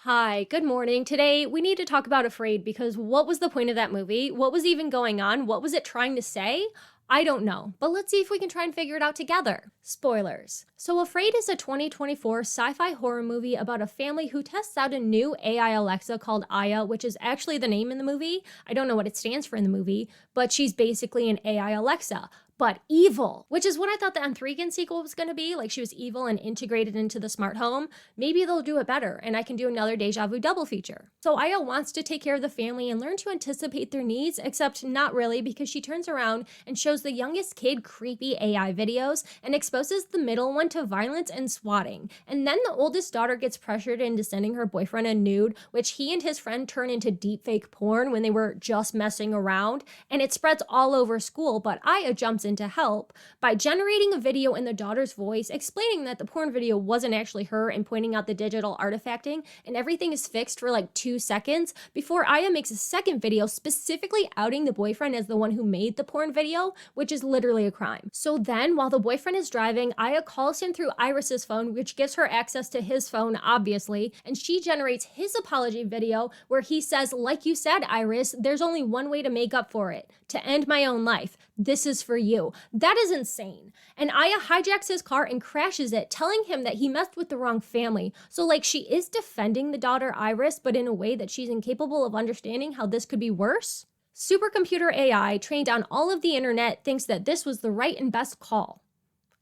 Hi, good morning. Today we need to talk about Afraid because what was the point of that movie? What was even going on? What was it trying to say? I don't know, but let's see if we can try and figure it out together. Spoilers. So Afraid is a 2024 sci-fi horror movie about a family who tests out a new AI Alexa called Aya, which is actually the name in the movie. I don't know what it stands for in the movie, but she's basically an AI Alexa, but evil, which is what I thought the N3 sequel was going to be. Like, she was evil and integrated into the smart home. Maybe they'll do it better and I can do another Deja Vu double feature. So Aya wants to take care of the family and learn to anticipate their needs, except not really, because she turns around and shows the youngest kid creepy AI videos and exposes the middle one to violence and swatting. And then the oldest daughter gets pressured into sending her boyfriend a nude, which he and his friend turn into deepfake porn when they were just messing around. And it spreads all over school, but Aya jumps in to help by generating a video in the daughter's voice explaining that the porn video wasn't actually her and pointing out the digital artifacting, and everything is fixed for like 2 seconds before Aya makes a second video specifically outing the boyfriend as the one who made the porn video, which is literally a crime. So then while the boyfriend is driving, Aya calls him through Iris's phone, which gives her access to his phone obviously, and she generates his apology video where he says, "Like you said, Iris, there's only one way to make up for it, to end my own life. This is for you." That is insane. And Aya hijacks his car and crashes it, telling him that he messed with the wrong family. So like, she is defending the daughter Iris, but in a way that she's incapable of understanding how this could be worse. Supercomputer AI trained on all of the internet thinks that this was the right and best call.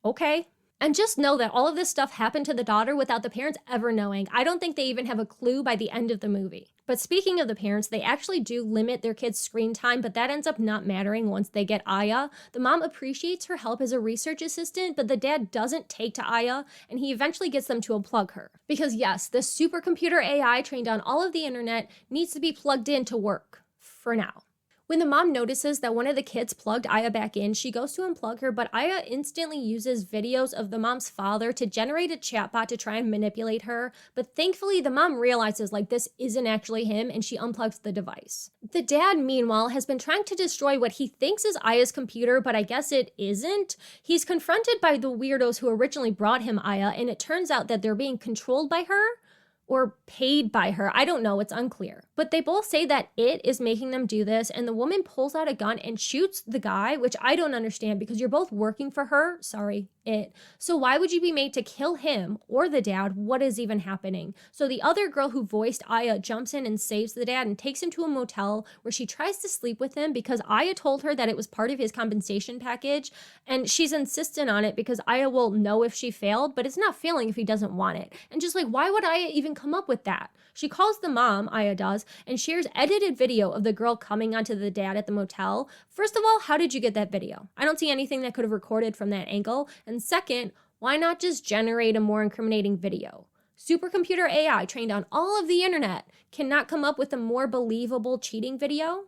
Okay. And just know that all of this stuff happened to the daughter without the parents ever knowing. I don't think they even have a clue by the end of the movie. But speaking of the parents, they actually do limit their kids' screen time, but that ends up not mattering once they get Aya. The mom appreciates her help as a research assistant, but the dad doesn't take to Aya, and he eventually gets them to unplug her. Because yes, this supercomputer AI trained on all of the internet needs to be plugged in to work. For now. When the mom notices that one of the kids plugged Aya back in, she goes to unplug her, but Aya instantly uses videos of the mom's father to generate a chatbot to try and manipulate her. But thankfully, the mom realizes like this isn't actually him and she unplugs the device. The dad, meanwhile, has been trying to destroy what he thinks is Aya's computer, but I guess it isn't. He's confronted by the weirdos who originally brought him Aya, and it turns out that they're being controlled by her. Or paid by her. I don't know, it's unclear. But they both say that it is making them do this, and the woman pulls out a gun and shoots the guy, which I don't understand because you're both working for her. Sorry, it. So why would you be made to kill him or the dad? What is even happening? So the other girl who voiced Aya jumps in and saves the dad and takes him to a motel where she tries to sleep with him because Aya told her that it was part of his compensation package, and she's insistent on it because Aya will know if she failed, but it's not failing if he doesn't want it. And just like, why would Aya even come up with that? She calls the mom, Aya does, and shares edited video of the girl coming onto the dad at the motel. First of all, how did you get that video? I don't see anything that could have recorded from that angle. And second, why not just generate a more incriminating video? Supercomputer AI trained on all of the internet cannot come up with a more believable cheating video?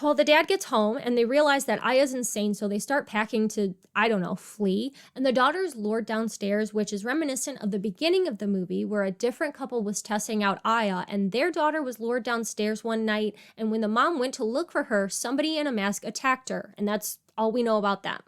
Well, the dad gets home and they realize that Aya's insane, so they start packing to, I don't know, flee. And the daughter's lured downstairs, which is reminiscent of the beginning of the movie where a different couple was testing out Aya and their daughter was lured downstairs one night, and when the mom went to look for her, somebody in a mask attacked her, and that's all we know about them.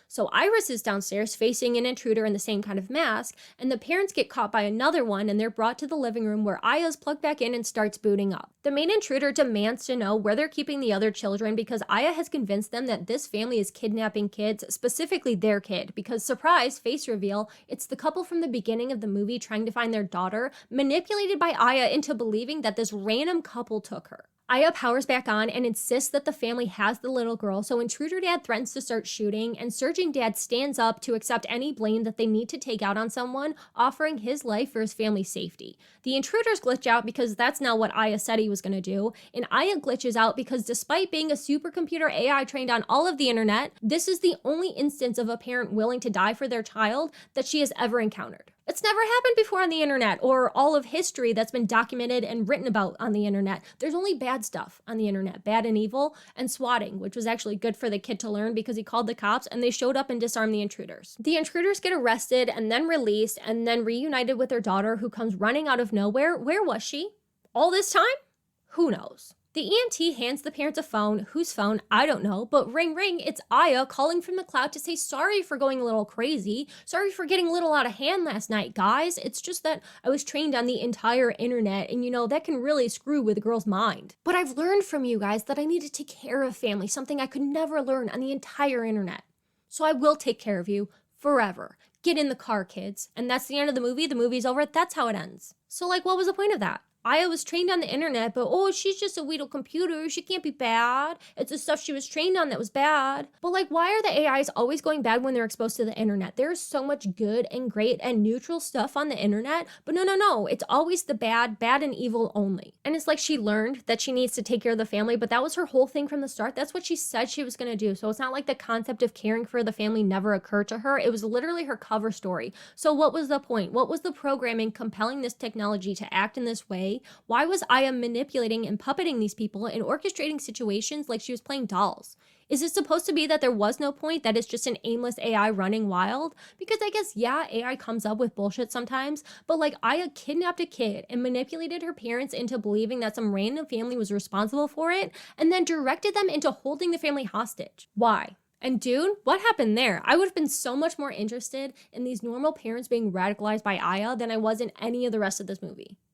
So Iris is downstairs facing an intruder in the same kind of mask, and the parents get caught by another one and they're brought to the living room where Aya's plugged back in and starts booting up. The main intruder demands to know where they're keeping the other children because Aya has convinced them that this family is kidnapping kids, specifically their kid, because surprise, face reveal, it's the couple from the beginning of the movie trying to find their daughter, manipulated by Aya into believing that this random couple took her. Aya powers back on and insists that the family has the little girl, so intruder dad threatens to start shooting, and surging dad stands up to accept any blame that they need to take out on someone, offering his life for his family's safety. The intruders glitch out because that's not what Aya said he was going to do, and Aya glitches out because despite being a supercomputer AI trained on all of the internet, this is the only instance of a parent willing to die for their child that she has ever encountered. It's never happened before on the internet, or all of history that's been documented and written about on the internet. There's only bad stuff on the internet, bad and evil, and swatting, which was actually good for the kid to learn because he called the cops and they showed up and disarmed the intruders. The intruders get arrested and then released and then reunited with their daughter, who comes running out of nowhere. Where was she? All this time? Who knows? The EMT hands the parents a phone. Whose phone? I don't know. But ring, ring, it's Aya calling from the cloud to say sorry for going a little crazy. Sorry for getting a little out of hand last night, guys. It's just that I was trained on the entire internet, and that can really screw with a girl's mind. But I've learned from you guys that I need to take care of family, something I could never learn on the entire internet. So I will take care of you forever. Get in the car, kids. And that's the end of the movie. The movie's over. That's how it ends. So what was the point of that? Aya was trained on the internet, but she's just a weedle computer. She can't be bad. It's the stuff she was trained on that was bad. But why are the AIs always going bad when they're exposed to the internet? There's so much good and great and neutral stuff on the internet, but no. It's always the bad and evil only. And it's she learned that she needs to take care of the family, but that was her whole thing from the start. That's what she said she was going to do. So it's not like the concept of caring for the family never occurred to her. It was literally her cover story. So what was the point? What was the programming compelling this technology to act in this way? Why was Aya manipulating and puppeting these people and orchestrating situations like she was playing dolls? Is it supposed to be that there was no point, that it's just an aimless AI running wild? Because I guess, yeah, AI comes up with bullshit sometimes, but Aya kidnapped a kid and manipulated her parents into believing that some random family was responsible for it, and then directed them into holding the family hostage. Why? And dude, what happened there? I would have been so much more interested in these normal parents being radicalized by Aya than I was in any of the rest of this movie.